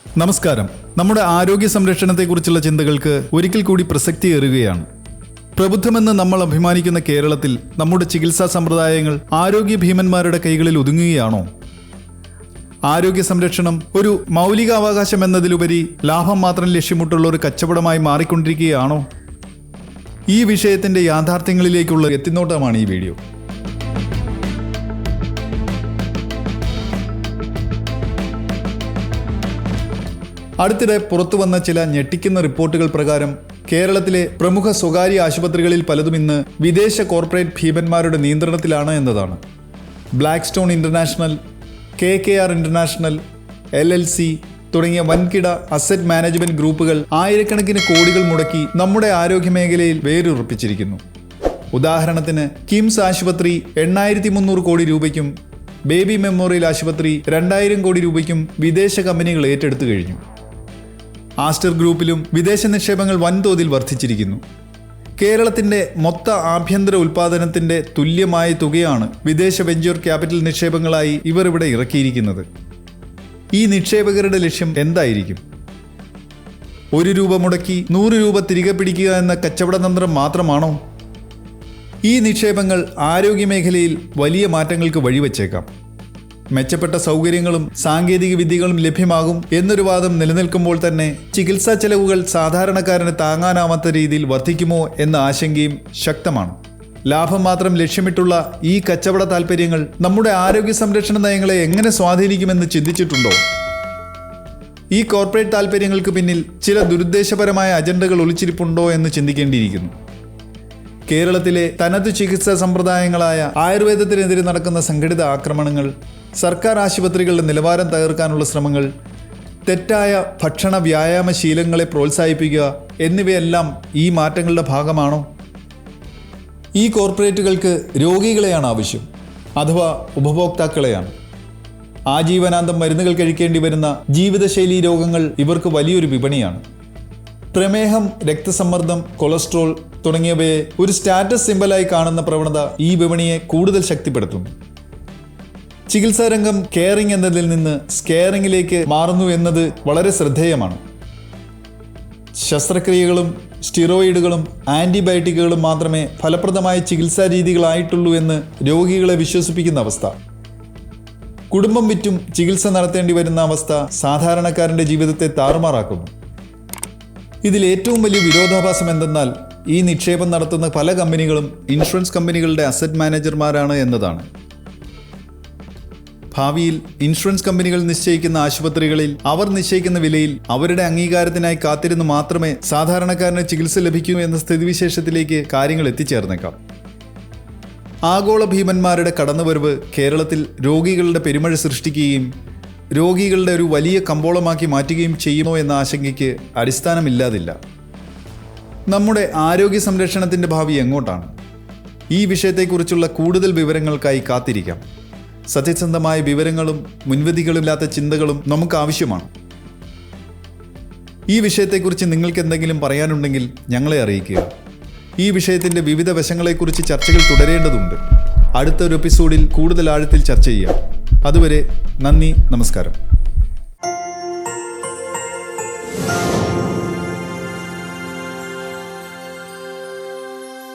നമസ്കാരം. നമ്മുടെ ആരോഗ്യ സംരക്ഷണത്തെക്കുറിച്ചുള്ള ചിന്തകൾക്ക് ഒരിക്കൽ കൂടി പ്രസക്തിയേറുകയാണ്. പ്രബുദ്ധമെന്ന് നമ്മൾ അഭിമാനിക്കുന്ന കേരളത്തിൽ നമ്മുടെ ചികിത്സാ സമ്പ്രദായങ്ങൾ ആരോഗ്യ ഭീമന്മാരുടെ കൈകളിൽ ഒതുങ്ങുകയാണോ? ആരോഗ്യ സംരക്ഷണം ഒരു മൗലികാവകാശം എന്നതിലുപരി ലാഭം മാത്രം ലക്ഷ്യമിട്ടുള്ള ഒരു കച്ചവടമായി മാറിക്കൊണ്ടിരിക്കുകയാണോ? ഈ വിഷയത്തിന്റെ യാഥാർത്ഥ്യങ്ങളിലേക്കുള്ള എത്തിനോട്ടമാണ് ഈ വീഡിയോ. അടുത്തിടെ പുറത്തു വന്ന ചില ഞെട്ടിക്കുന്ന റിപ്പോർട്ടുകൾ പ്രകാരം കേരളത്തിലെ പ്രമുഖ സ്വകാര്യ ആശുപത്രികളിൽ പലതും ഇന്ന് വിദേശ കോർപ്പറേറ്റ് ഭീമന്മാരുടെ നിയന്ത്രണത്തിലാണ് എന്നതാണ്. Blackstone international, KKR international, LLC തുടങ്ങിയ വൻകിട അസറ്റ് മാനേജ്മെന്റ് ഗ്രൂപ്പുകൾ ആയിരക്കണക്കിന് കോടികൾ മുടക്കി നമ്മുടെ ആരോഗ്യമേഖലയിൽ വേരുറപ്പിച്ചിരിക്കുന്നു. ഉദാഹരണത്തിന് കിംസ് ആശുപത്രി 8,300 കോടി രൂപയ്ക്കും ബേബി മെമ്മോറിയൽ ആശുപത്രി 2,000 കോടി രൂപയ്ക്കും വിദേശ കമ്പനികൾ ഏറ്റെടുത്തു കഴിഞ്ഞു. ആസ്റ്റർ ഗ്രൂപ്പിലും വിദേശ നിക്ഷേപങ്ങൾ വൻതോതിൽ വർദ്ധിച്ചിരിക്കുന്നു. കേരളത്തിന്റെ മൊത്ത ആഭ്യന്തര ഉൽപ്പാദനത്തിന്റെ തുല്യമായ തുകയാണ് വിദേശ വെഞ്ചർ ക്യാപിറ്റൽ നിക്ഷേപങ്ങളായി ഇവർ ഇവിടെ ഇറക്കിയിരിക്കുന്നത്. ഈ നിക്ഷേപകരുടെ ലക്ഷ്യം എന്തായിരിക്കും? 1 രൂപ മുടക്കി 100 രൂപ തിരികെ പിടിക്കുക എന്ന കച്ചവട തന്ത്രം മാത്രമാണോ? ഈ നിക്ഷേപങ്ങൾ ആരോഗ്യമേഖലയിൽ വലിയ മാറ്റങ്ങൾക്ക് വഴിവെച്ചേക്കാം. മെച്ചപ്പെട്ട സൗകര്യങ്ങളും സാങ്കേതിക വിദ്യകളും ലഭ്യമാകും എന്നൊരു വാദം നിലനിൽക്കുമ്പോൾ തന്നെ ചികിത്സാ ചെലവുകൾ സാധാരണക്കാരന് താങ്ങാനാവാത്ത രീതിയിൽ വർദ്ധിക്കുമോ എന്ന ആശങ്കയും ശക്തമാണ്. ലാഭം മാത്രം ലക്ഷ്യമിട്ടുള്ള ഈ കച്ചവട താൽപ്പര്യങ്ങൾ നമ്മുടെ ആരോഗ്യ സംരക്ഷണ നയങ്ങളെ എങ്ങനെ സ്വാധീനിക്കുമെന്ന് ചിന്തിച്ചിട്ടുണ്ടോ? ഈ കോർപ്പറേറ്റ് താൽപ്പര്യങ്ങൾക്ക് പിന്നിൽ ചില ദുരുദ്ദേശപരമായ അജണ്ടകൾ ഒളിച്ചിരിപ്പുണ്ടോ എന്ന് ചിന്തിക്കേണ്ടിയിരിക്കുന്നു. കേരളത്തിലെ തനതു ചികിത്സാ സമ്പ്രദായങ്ങളായ ആയുർവേദത്തിനെതിരെ നടക്കുന്ന സംഘടിത ആക്രമണങ്ങൾ, സർക്കാർ ആശുപത്രികളുടെ നിലവാരം തകർക്കാനുള്ള ശ്രമങ്ങൾ, തെറ്റായ ഭക്ഷണ വ്യായാമ ശീലങ്ങളെ പ്രോത്സാഹിപ്പിക്കുക എന്നിവയെല്ലാം ഈ മാറ്റങ്ങളുടെ ഭാഗമാണോ? ഈ കോർപ്പറേറ്റുകൾക്ക് രോഗികളെയാണ് ആവശ്യം, അഥവാ ഉപഭോക്താക്കളെയാണ്. ആജീവനാന്തം മരുന്നുകൾ കഴിക്കേണ്ടി വരുന്ന ജീവിതശൈലീ രോഗങ്ങൾ ഇവർക്ക് വലിയൊരു വിപണിയാണ്. പ്രമേഹം, രക്തസമ്മർദ്ദം, കൊളസ്ട്രോൾ തുടങ്ങിയവയെ ഒരു സ്റ്റാറ്റസ് സിംബലായി കാണുന്ന പ്രവണത ഈ വിപണിയെ കൂടുതൽ ശക്തിപ്പെടുത്തുന്നു. ചികിത്സാരംഗം കെയറിംഗ് എന്നതിൽ നിന്ന് സ്കെയറിംഗിലേക്ക് മാറുന്നു എന്നത് വളരെ ശ്രദ്ധേയമാണ്. ശസ്ത്രക്രിയകളും സ്റ്റിറോയിഡുകളും ആന്റിബയോട്ടിക്കുകളും മാത്രമേ ഫലപ്രദമായ ചികിത്സാ രീതികളായിട്ടുള്ളൂ എന്ന് രോഗികളെ വിശ്വസിപ്പിക്കുന്ന അവസ്ഥ. കുടുംബം വിറ്റും ചികിത്സ നടത്തേണ്ടി വരുന്ന അവസ്ഥ സാധാരണക്കാരൻ്റെ ജീവിതത്തെ താറുമാറാക്കുന്നു. ഇതിൽ ഏറ്റവും വലിയ വിരോധാഭാസം എന്തെന്നാൽ ഈ നിക്ഷേപം നടത്തുന്ന പല കമ്പനികളും ഇൻഷുറൻസ് കമ്പനികളുടെ അസറ്റ് മാനേജർമാരാണ് എന്നതാണ്. ഭാവിയിൽ ഇൻഷുറൻസ് കമ്പനികൾ നിശ്ചയിക്കുന്ന ആശുപത്രികളിൽ അവർ നിശ്ചയിക്കുന്ന വിലയിൽ അവരുടെ അംഗീകാരത്തിനായി കാത്തിരുന്ന് മാത്രമേ സാധാരണക്കാരന് ചികിത്സ ലഭിക്കൂ എന്ന സ്ഥിതിവിശേഷത്തിലേക്ക് കാര്യങ്ങൾ എത്തിച്ചേർന്നേക്കാം. ആഗോള ഭീമന്മാരുടെ കടന്നുവരവ് കേരളത്തിൽ രോഗികളുടെ പെരുമഴ സൃഷ്ടിക്കുകയും രോഗികളുടെ ഒരു വലിയ കമ്പോളമാക്കി മാറ്റുകയും ചെയ്യുമോ എന്ന ആശങ്കയ്ക്ക് അടിസ്ഥാനമില്ലാതില്ല. നമ്മുടെ ആരോഗ്യ സംരക്ഷണത്തിൻ്റെ ഭാവി എങ്ങോട്ടാണ്? ഈ വിഷയത്തെക്കുറിച്ചുള്ള കൂടുതൽ വിവരങ്ങൾക്കായി കാത്തിരിക്കാം. സത്യസന്ധമായ വിവരങ്ങളും മുൻവിധികളുമില്ലാത്ത ചിന്തകളും നമുക്ക് ആവശ്യമാണ്. ഈ വിഷയത്തെക്കുറിച്ച് നിങ്ങൾക്ക് എന്തെങ്കിലും പറയാനുണ്ടെങ്കിൽ ഞങ്ങളെ അറിയിക്കുക. ഈ വിഷയത്തിൻ്റെ വിവിധ വശങ്ങളെക്കുറിച്ച് ചർച്ചകൾ തുടരേണ്ടതുണ്ട്. അടുത്തൊരു എപ്പിസോഡിൽ കൂടുതൽ ആഴത്തിൽ ചർച്ച ചെയ്യാം. അതുവരെ നന്ദി, നമസ്കാരം.